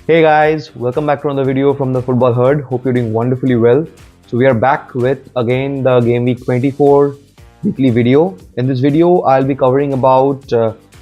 Hey guys, welcome back to another video from the Football Herd. Hope you're doing wonderfully well. So we are back with again the Game Week 24 weekly video. In this video, I'll be covering about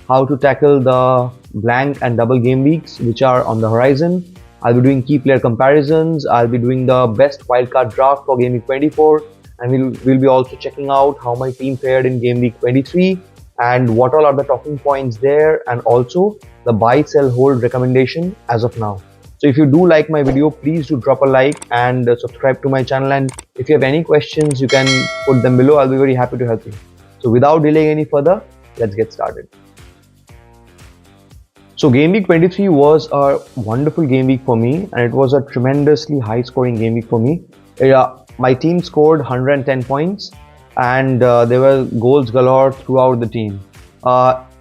how to tackle the blank and double game weeks which are on the horizon. I'll be doing key player comparisons. I'll be doing the best wildcard draft for Game Week 24, and we'll be also checking out how my team fared in Game Week 23 and what all are the talking points there, and also the buy, sell, hold recommendation as of now. So if you do like my video, please do drop a like and subscribe to my channel, and if you have any questions you can put them below. I'll be very happy to help you. So without delaying any further, let's get started. So Game Week 23 was a wonderful game week for me, and it was a tremendously high scoring game week for me. My team scored 110 points and there were goals galore throughout the team.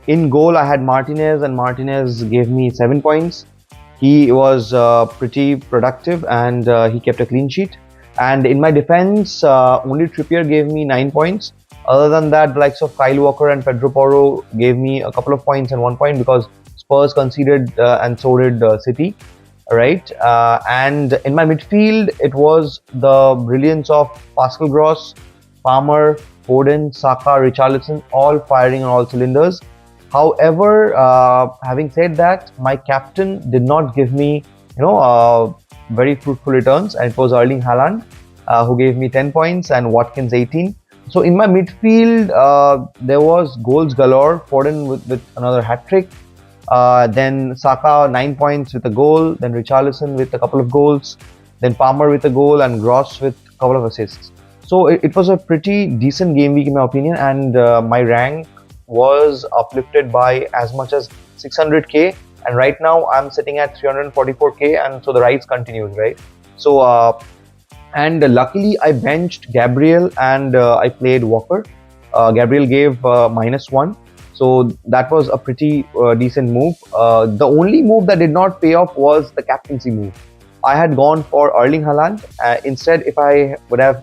In goal I had Martinez, and Martinez gave me 7 points. He was pretty productive and he kept a clean sheet. And in my defense, only Trippier gave me 9 points. Other than that, the likes of Kyle Walker and Pedro Porro gave me a couple of points and 1 point because Spurs conceded and so did City. Right, and in my midfield, it was the brilliance of Pascal Gross, Palmer, Foden, Saka, Richarlison, all firing on all cylinders. However, having said that, my captain did not give me, very fruitful returns, and it was Erling Haaland who gave me 10 points and Watkins 18. So in my midfield, there was goals galore. Foden with another hat trick. Then Saka 9 points with a goal, then Richarlison with a couple of goals, then Palmer with a goal, and Gross with a couple of assists. So it was a pretty decent game week in my opinion, and my rank was uplifted by as much as 600k, and right now I'm sitting at 344k, and so the rise continues, right? So and luckily I benched Gabriel and I played Walker. Gabriel gave -1. So that was a pretty decent move. The only move that did not pay off was the captaincy move. I had gone for Erling Haaland. Instead, if I would have,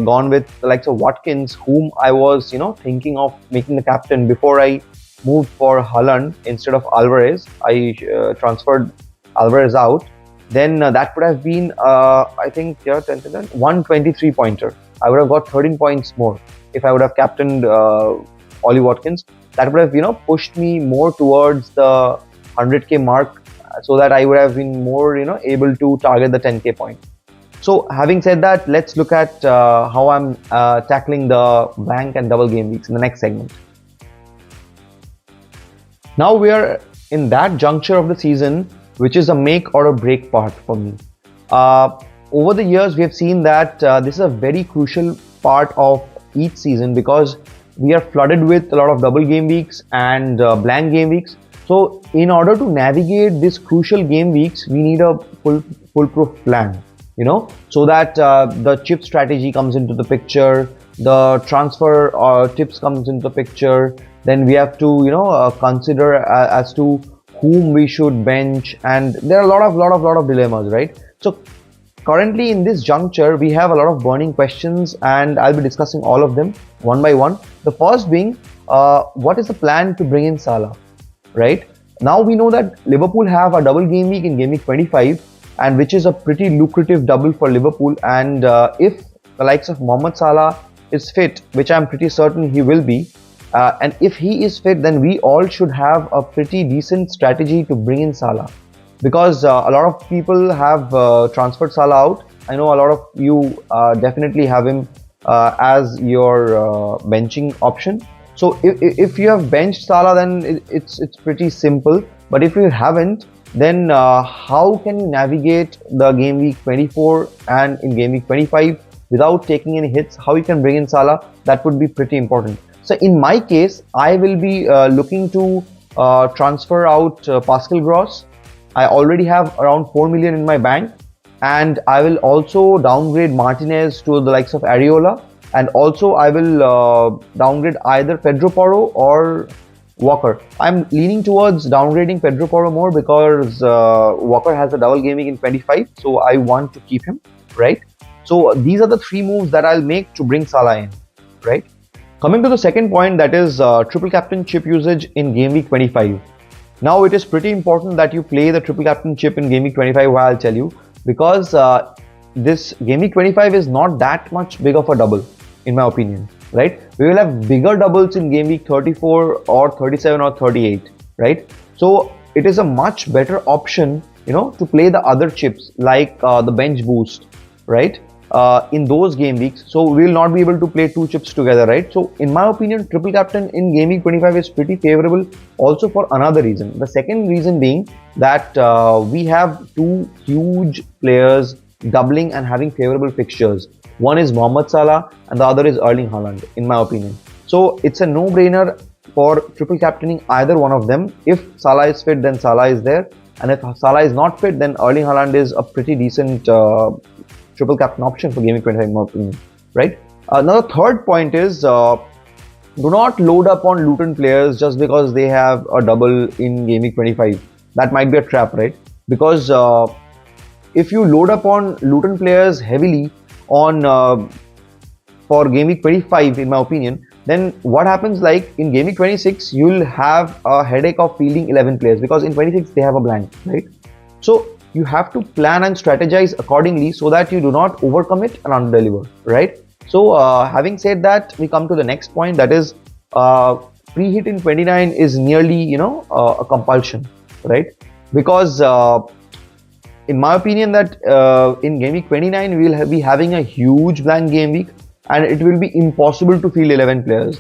gone with the likes of Watkins, whom I was, thinking of making the captain before I moved for Haaland instead of Alvarez. I transferred Alvarez out. Then that would have been, I think, 123 pointer. I would have got 13 points more if I would have captained Ollie Watkins. That would have pushed me more towards the 100k mark, so that I would have been more able to target the 10k point. So having said that, let's look at how I'm tackling the blank and double game weeks in the next segment. Now we are in that juncture of the season which is a make or a break part for me. Over the years we have seen that this is a very crucial part of each season because we are flooded with a lot of double game weeks and blank game weeks. So in order to navigate this crucial game weeks, we need a foolproof plan, so that the chip strategy comes into the picture, the transfer tips comes into the picture. Then we have to consider as to whom we should bench, and there are a lot of dilemmas, right? So currently in this juncture, we have a lot of burning questions, and I'll be discussing all of them one by one. The first being, what is the plan to bring in Salah, right? Now we know that Liverpool have a double game week in Game Week 25, and which is a pretty lucrative double for Liverpool. And if the likes of Mohamed Salah is fit, which I'm pretty certain he will be, and if he is fit, then we all should have a pretty decent strategy to bring in Salah. Because a lot of people have transferred Salah out. I know a lot of you definitely have him as your benching option. So if you have benched Salah, then it's pretty simple. But if you haven't, then how can you navigate the game week 24 and in game week 25 without taking any hits? How you can bring in Salah? That would be pretty important. So in my case, I will be looking to transfer out Pascal Gross. I already have around 4 million in my bank, and I will also downgrade Martinez to the likes of Areola, and also I will downgrade either Pedro Porro or Walker. I'm leaning towards downgrading Pedro Porro more because Walker has a double gaming in 25, so I want to keep him, right? So these are the 3 moves that I'll make to bring Salah in, right? Coming to the second point, that is triple captain chip usage in game week 25. Now it is pretty important that you play the triple captain chip in Game Week 25. Why, I'll tell you, because this Game Week 25 is not that much big of a double, in my opinion, right? We will have bigger doubles in Game Week 34 or 37 or 38, right? So it is a much better option, to play the other chips like the bench boost, right? In those game weeks, so we will not be able to play two chips together, right? So in my opinion, triple captain in Game Week 25 is pretty favorable also for another reason. The second reason being that we have two huge players doubling and having favorable fixtures. One is Mohamed Salah and the other is Erling Haaland, in my opinion. So it's a no-brainer for triple captaining either one of them. If Salah is fit, then Salah is there, and if Salah is not fit, then Erling Haaland is a pretty decent triple captain option for Game Week 25, in my opinion, right? Now the third point is, do not load up on Luton players just because they have a double in Game Week 25. That might be a trap, right? Because if you load up on Luton players heavily on for Game Week 25, in my opinion, then what happens, like in Game Week 26, you'll have a headache of fielding 11 players, because in 26 they have a blank, right? So you have to plan and strategize accordingly so that you do not overcommit and underdeliver, right? So having said that, we come to the next point, that is free hit in 29 is nearly a compulsion, right? Because in my opinion, that in Game Week 29 we will be having a huge blank game week, and it will be impossible to field 11 players.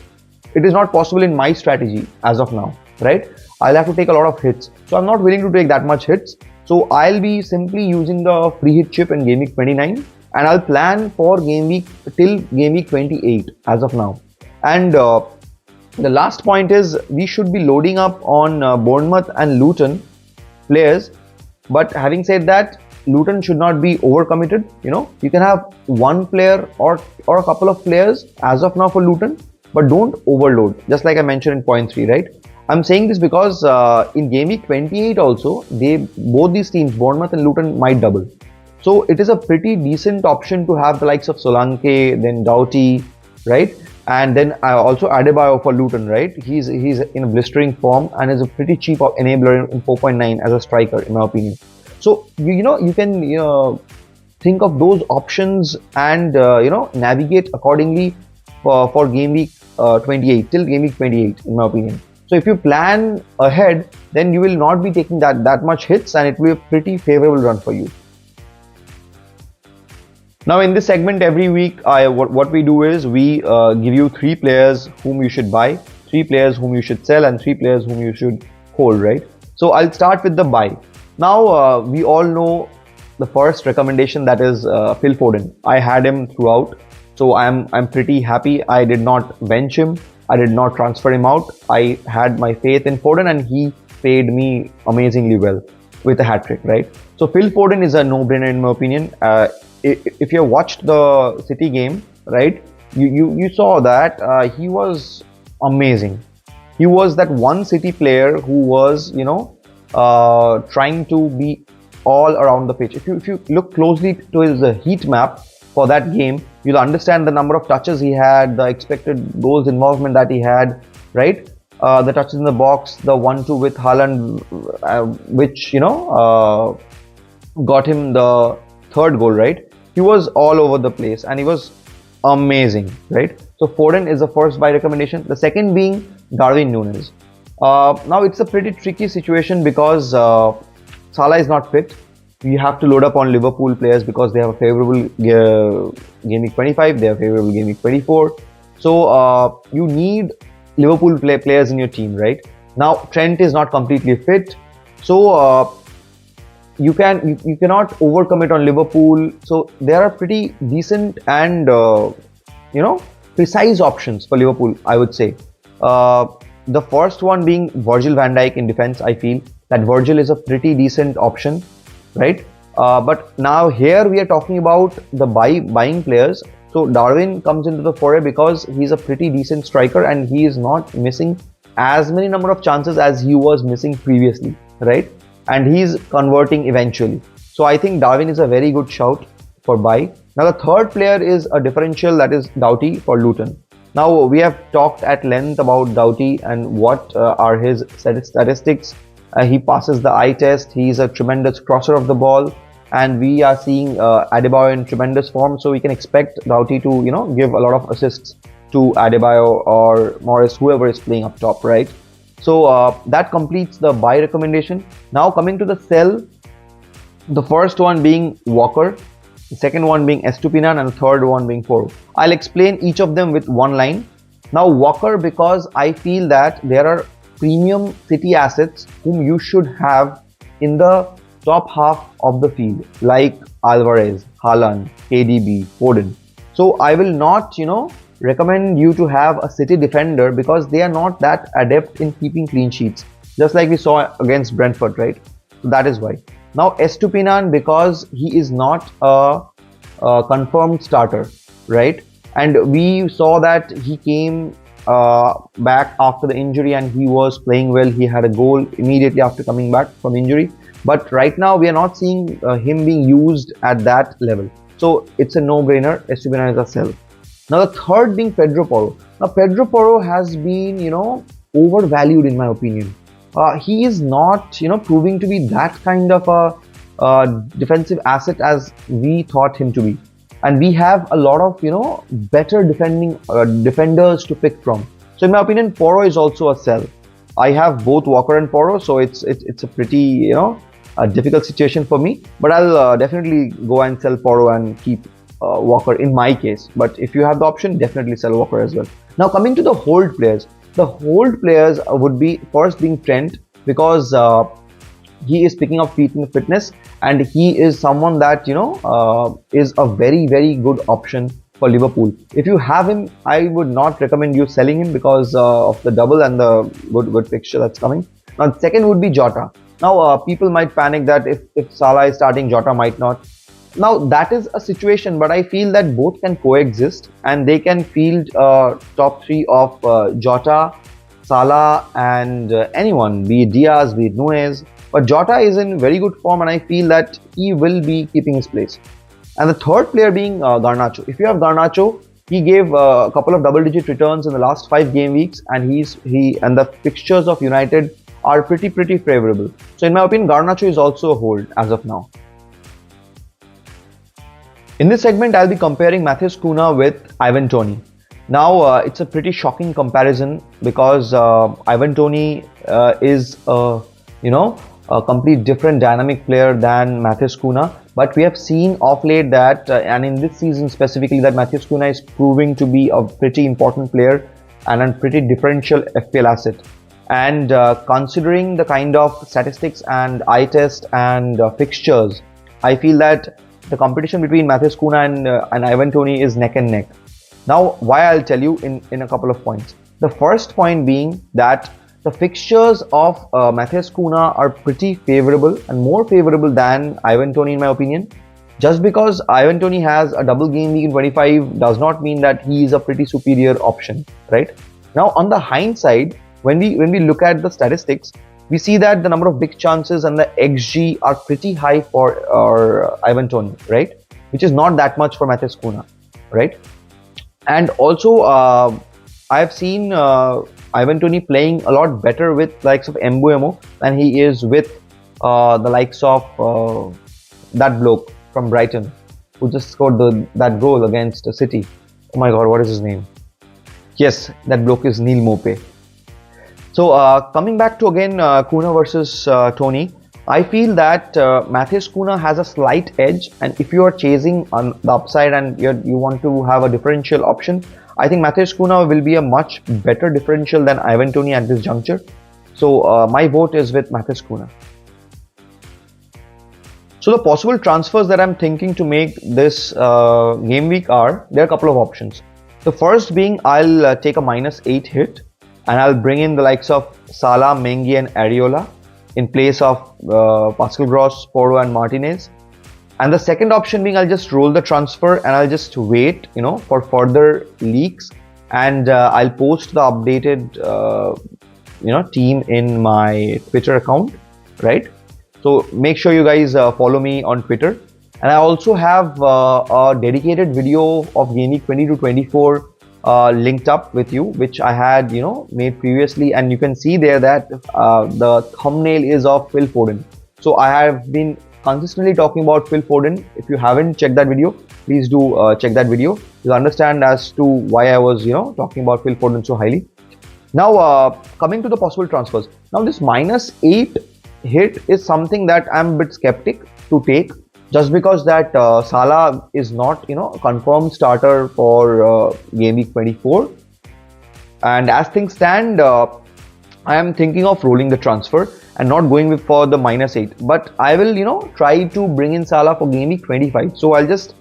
It is not possible in my strategy as of now, right? I'll have to take a lot of hits, so I'm not willing to take that much hits. So I'll be simply using the free hit chip in Game Week 29, and I'll plan for game week till Game Week 28 as of now. And the last point is, we should be loading up on Bournemouth and Luton players. But having said that, Luton should not be overcommitted. You can have one player or a couple of players as of now for Luton, but don't overload. Just like I mentioned in point 3, right? I'm saying this because in Game Week 28 also, both these teams, Bournemouth and Luton, might double. So it is a pretty decent option to have the likes of Solanke, then Doughty, right? And then also Adebayo for Luton, right? He's in a blistering form and is a pretty cheap enabler in 4.9 as a striker, in my opinion. So you can think of those options and navigate accordingly for Game Week 28 till Game Week 28, in my opinion. So if you plan ahead, then you will not be taking that much hits, and it will be a pretty favorable run for you. Now in this segment, every week, what we do is we give you 3 players whom you should buy, 3 players whom you should sell, and 3 players whom you should hold, right? So I'll start with the buy. Now we all know the first recommendation, that is Phil Foden. I had him throughout, so I'm pretty happy. I did not bench him. I did not transfer him out. I had my faith in Foden, and he paid me amazingly well with a hat-trick, right? So Phil Foden is a no-brainer, in my opinion. If you watched the City game, right, you saw that he was amazing. He was that one City player who was, trying to be all around the pitch. If you look closely to his heat map for that game, you'll understand the number of touches he had, the expected goals involvement that he had, right? The touches in the box, the 1-2 with Haaland, which got him the 3rd goal, right? He was all over the place and he was amazing, right? So Foden is the first buy recommendation. The second being Darwin Núñez. Now it's a pretty tricky situation because Salah is not fit. You have to load up on Liverpool players because they have a favorable Game Week 25, they have favorable Game Week 24. So you need Liverpool players in your team, right? Now Trent is not completely fit, so you cannot overcommit on Liverpool. So there are pretty decent and precise options for Liverpool, I would say. The first one being Virgil van Dijk in defense. I feel that Virgil is a pretty decent option, right? But now here we are talking about the buying players. So Darwin comes into the foray because he's a pretty decent striker and he is not missing as many number of chances as he was missing previously, right? And he's converting eventually. So I think Darwin is a very good shout for buy. Now the third player is a differential, that is Doughty for Luton. Now we have talked at length about Doughty and what are his statistics He passes the eye test. He's a tremendous crosser of the ball, and we are seeing Adebayo in tremendous form. So we can expect Doughty to, give a lot of assists to Adebayo or Morris, whoever is playing up top, right? So that completes the buy recommendation. Now coming to the sell, the first one being Walker, the second one being Estupinan, and the third one being Porro. I'll explain each of them with one line. Now Walker, because I feel that there are premium City assets whom you should have in the top half of the field, like Alvarez, Haaland, KDB, Foden. So I will not, recommend you to have a City defender because they are not that adept in keeping clean sheets, just like we saw against Brentford, right? So that is why. Now Estupinan, because he is not a confirmed starter, right? And we saw that he came back after the injury and he was playing well. He had a goal immediately after coming back from injury. But right now we are not seeing him being used at that level. So it's a no-brainer. Estupinan is a sell. Now the third being Pedro Porro. Now Pedro Porro has been, overvalued in my opinion. He is not, proving to be that kind of a defensive asset as we thought him to be. And we have a lot of, better defenders to pick from. So in my opinion, Porro is also a sell. I have both Walker and Porro, so it's a pretty, a difficult situation for me. But I'll definitely go and sell Porro and keep Walker in my case. But if you have the option, definitely sell Walker as well. Now coming to the hold players. The hold players would be first being Trent, because he is picking up fitness and he is someone that is a very good option for Liverpool. If you have him, I would not recommend you selling him because of the double and the good fixture that's coming. Now the second would be Jota. Now people might panic that if Salah is starting, Jota might not. Now that is a situation, but I feel that both can coexist and they can field top three of Jota, Salah and anyone, be it Diaz, be it Nunez. But Jota is in very good form and I feel that he will be keeping his place. And the third player being Garnacho. If you have Garnacho, he gave a couple of double-digit returns in the last 5 game weeks, and the fixtures of United are pretty favorable. So in my opinion, Garnacho is also a hold as of now. In this segment, I'll be comparing Matheus Cunha with Ivan Toney. Now, it's a pretty shocking comparison because Ivan Toney is a complete different dynamic player than Matheus Cunha. But we have seen of late that, and in this season specifically, that Matheus Cunha is proving to be a pretty important player and a pretty differential FPL asset. And considering the kind of statistics and eye test and fixtures, I feel that the competition between Matheus Cunha and Ivan Toney is neck and neck. Now, why I'll tell you in a couple of points. The first point being that the fixtures of Matheus Cunha are pretty favorable and more favorable than Ivan Toney in my opinion. Just because Ivan Toney has a double game week in 25 does not mean that he is a pretty superior option, right? Now, on the hindsight, when we look at the statistics, we see that the number of big chances and the XG are pretty high for Ivan Toney, right? Which is not that much for Matheus Cunha, right? And also, I've seen Ivan Toney playing a lot better with likes of Mbeumo than he is with the likes of that bloke from Brighton who just scored that goal against City. Oh my god, what is his name? Yes, that bloke is Neil Mope. So coming back to again Cunha versus Toney, I feel that Matheus Cunha has a slight edge, and if you are chasing on the upside and you want to have a differential option, I think Matheus Cunha will be a much better differential than Ivan Toney at this juncture. So my vote is with Matheus Cunha. So the possible transfers that I'm thinking to make this game week there are a couple of options. The first being I'll take a -8 hit and I'll bring in the likes of Salah, Mengi and Areola in place of Pascal Gross, Porro and Martinez. And the second option being I'll just roll the transfer and I'll just wait, for further leaks, and I'll post the updated, team in my Twitter account, right? So make sure you guys follow me on Twitter. And I also have a dedicated video of Game Week 20 to 24 linked up with you, which I had made previously, and you can see there that the thumbnail is of Phil Foden. So I have been consistently talking about Phil Foden. If you haven't checked that video, please do check that video. You'll understand as to why I was talking about Phil Foden so highly. Now coming to the possible transfers. Now this -8 hit is something that I'm a bit skeptic to take, just because that Salah is not a confirmed starter for game week 24, and as things stand, I am thinking of rolling the transfer and not going with for the -8, but I will try to bring in Salah for game week 25. So I'll just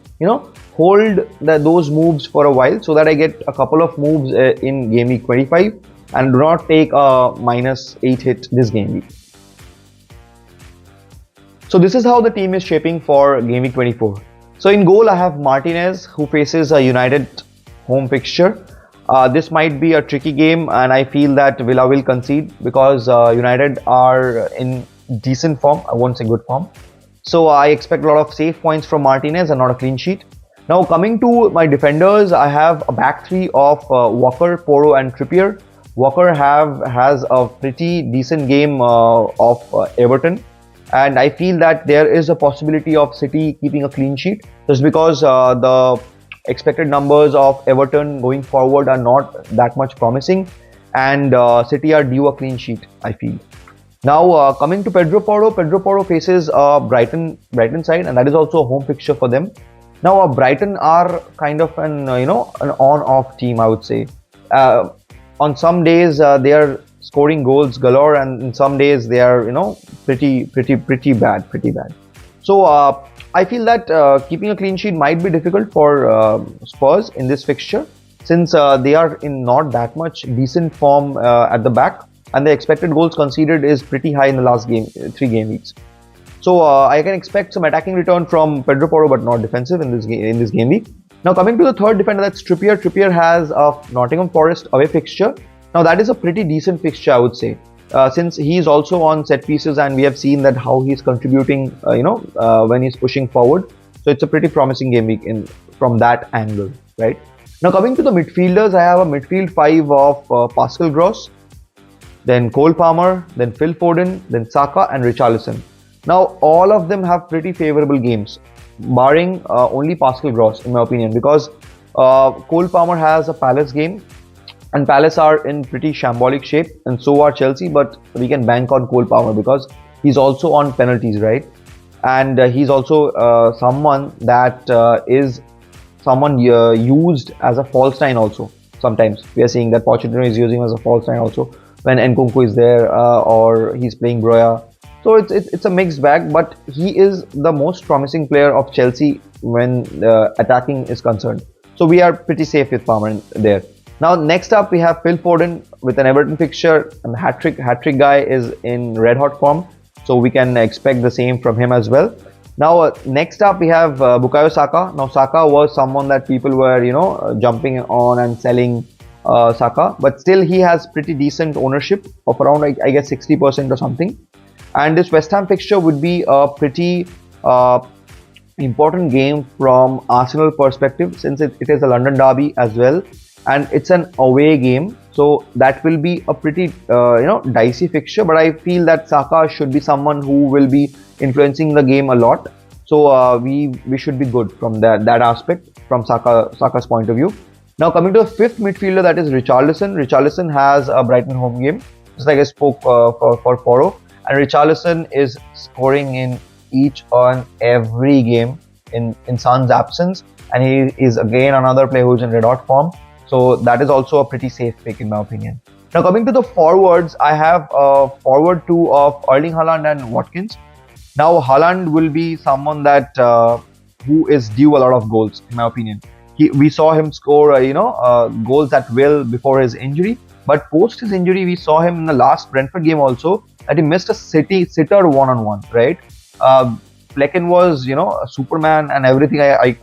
hold those moves for a while so that I get a couple of moves in game week 25 and do not take a -8 hit this game week. So this is how the team is shaping for game week 24. So in goal I have Martinez, who faces a United home fixture. This might be a tricky game, and I feel that Villa will concede because United are in decent form. I won't say good form. So I expect a lot of safe points from Martinez and not a clean sheet. Now coming to my defenders, I have a back three of Walker, Porro and Trippier. Walker has a pretty decent game of Everton, and I feel that there is a possibility of City keeping a clean sheet, just because the expected numbers of Everton going forward are not that much promising, and City are due a clean sheet, I feel. Now coming to Pedro Porro faces Brighton side, and that is also a home fixture for them. Now Brighton are kind of an an on-off team, I would say. On some days they are scoring goals galore, and in some days they are pretty bad. So I feel that keeping a clean sheet might be difficult for Spurs in this fixture, since they are in not that much decent form at the back, and the expected goals conceded is pretty high in the last 3 game weeks. So I can expect some attacking return from Pedro Porro, but not defensive in this game week. Now coming to the third defender, that's Trippier. Trippier has a Nottingham Forest away fixture. Now that is a pretty decent fixture, I would say, since he is also on set pieces, and we have seen that how he's contributing when he's pushing forward. So it's a pretty promising game week from that angle, right? Now coming to the midfielders, I have a midfield 5 of Pascal Gross, then Cole Palmer, then Phil Foden, then Saka and Richarlison. Now all of them have pretty favorable games, barring only Pascal Gross in my opinion, because Cole Palmer has a Palace game, and Palace are in pretty shambolic shape, and so are Chelsea, but we can bank on Cole Palmer because he's also on penalties, right? And he's also someone that is used as a false nine also. Sometimes we are seeing that Pochettino is using as a false nine also when Nkunku is there or he's playing Broya. So it's a mixed bag, but he is the most promising player of Chelsea when attacking is concerned. So we are pretty safe with Palmer there. Now next up we have Phil Foden with an Everton fixture, and the hat-trick guy is in red hot form, so we can expect the same from him as well. Now next up we have Bukayo Saka. Now Saka was someone that people were jumping on and selling Saka, but still he has pretty decent ownership of around I guess 60% or something. And this West Ham fixture would be a pretty important game from Arsenal perspective, since it is a London derby as well, and it's an away game, so that will be a pretty dicey fixture. But I feel that Saka should be someone who will be influencing the game a lot, so we should be good from that aspect from Saka's point of view. Now coming to the fifth midfielder, that is Richarlison. Richarlison has a Brighton home game, just like I spoke for Porro, and Richarlison is scoring in each and every game in Son's absence, and he is again another player who's in red hot form. So that is also a pretty safe pick in my opinion. Now coming to the forwards, I have a forward 2 of Erling Haaland and Watkins. Now Haaland will be someone that who is due a lot of goals in my opinion. We saw him score goals at will before his injury, but post his injury we saw him in the last Brentford game also that he missed a sitter one-on-one, right? Flecken was a Superman and everything. I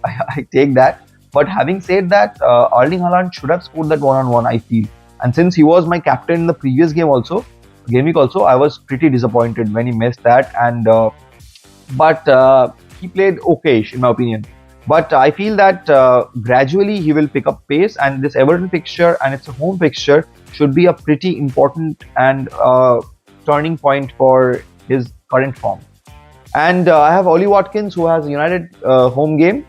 take that. But having said that, Erling Haaland should have scored that one-on-one, I feel. And since he was my captain in the previous game week also, I was pretty disappointed when he missed that. And but he played okayish in my opinion. But I feel that gradually he will pick up pace, and this Everton fixture, and it's a home fixture, should be a pretty important and turning point for his current form. And I have Ollie Watkins, who has a United home game.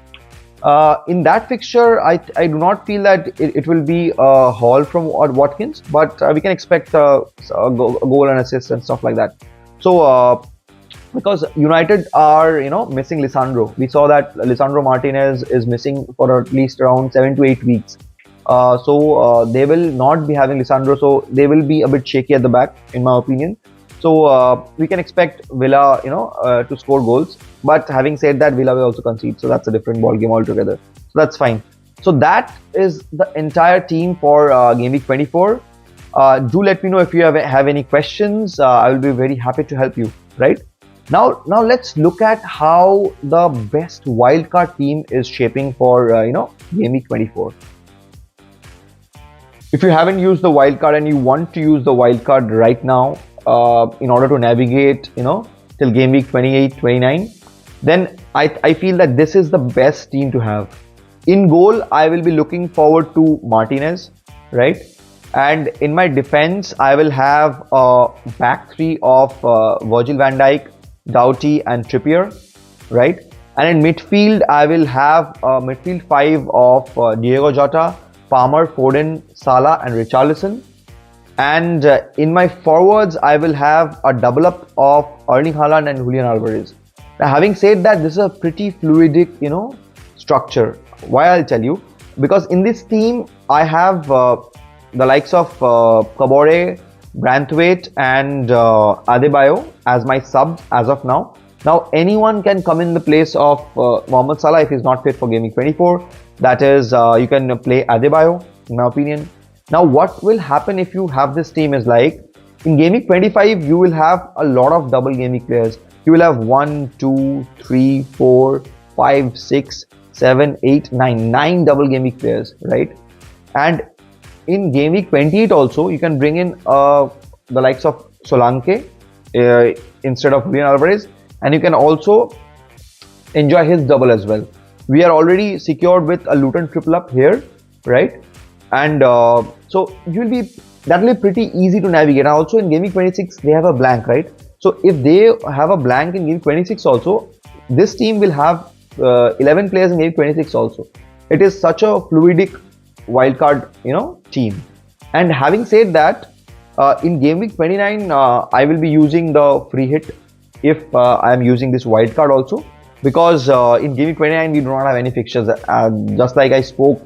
In that fixture, I do not feel that it will be a haul from Watkins, but we can expect a goal and assist and stuff like that. So because United are missing Lisandro, we saw that Lisandro Martinez is missing for at least around 7 to 8 weeks. So they will not be having Lisandro, so they will be a bit shaky at the back, in my opinion. So we can expect Villa, to score goals. But having said that, Villa will also concede, so that's a different ball game altogether. So that's fine. So that is the entire team for Game Week 24. Do let me know if you have any questions. I will be very happy to help you. Right now let's look at how the best wildcard team is shaping for Game Week 24. If you haven't used the wildcard and you want to use the wildcard right now, in order to navigate till Game Week 28, 29, then I feel that this is the best team to have. In goal, I will be looking forward to Martinez, right? And in my defense, I will have a back three of Virgil van Dijk, Doughty and Trippier, right? And in midfield, I will have a midfield five of Diego Jota, Palmer, Foden, Salah and Richarlison. And in my forwards, I will have a double up of Erling Haaland and Julian Alvarez. Now, having said that, this is a pretty fluidic, structure. Why, I'll tell you. Because in this team, I have the likes of Kabore, Branthwaite and Adebayo as my subs as of now. Now, anyone can come in the place of Mohamed Salah if he's not fit for Game Week 24. That is, you can play Adebayo, in my opinion. Now, what will happen if you have this team is like, in Game Week 25, you will have a lot of double Game Week players. You will have 1, 2, 3, 4, 5, 6, 7, 8, 9 double Game Week players, right? And in Game Week 28 also, you can bring in the likes of Solanke instead of Julian Alvarez, and you can also enjoy his double as well. We are already secured with a Luton triple up here, right? And so that will be pretty easy to navigate. And also in Game Week 26, they have a blank, right? So if they have a blank in Game 26 also, this team will have 11 players in Game 26 also. It is such a fluidic wildcard, team. And having said that, in Game Week 29, I will be using the free hit if I am using this wildcard also. Because in Game Week 29, we do not have any fixtures, just like I spoke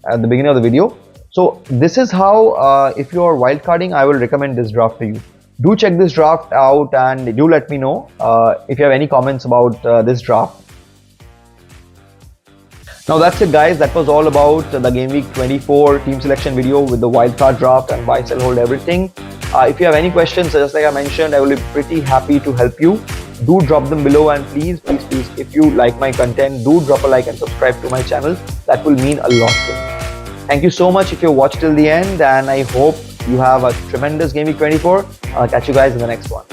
at the beginning of the video. So this is how, if you are wildcarding, I will recommend this draft to you. Do check this draft out and do let me know if you have any comments about this draft. Now that's it guys, that was all about the Game Week 24 team selection video with the wildcard draft and buy, sell, hold everything. If you have any questions, just like I mentioned, I will be pretty happy to help you. Do drop them below, and please, if you like my content, do drop a like and subscribe to my channel. That will mean a lot to me. Thank you so much if you watched till the end, and I hope you have a tremendous Game Week 24. I'll catch you guys in the next one.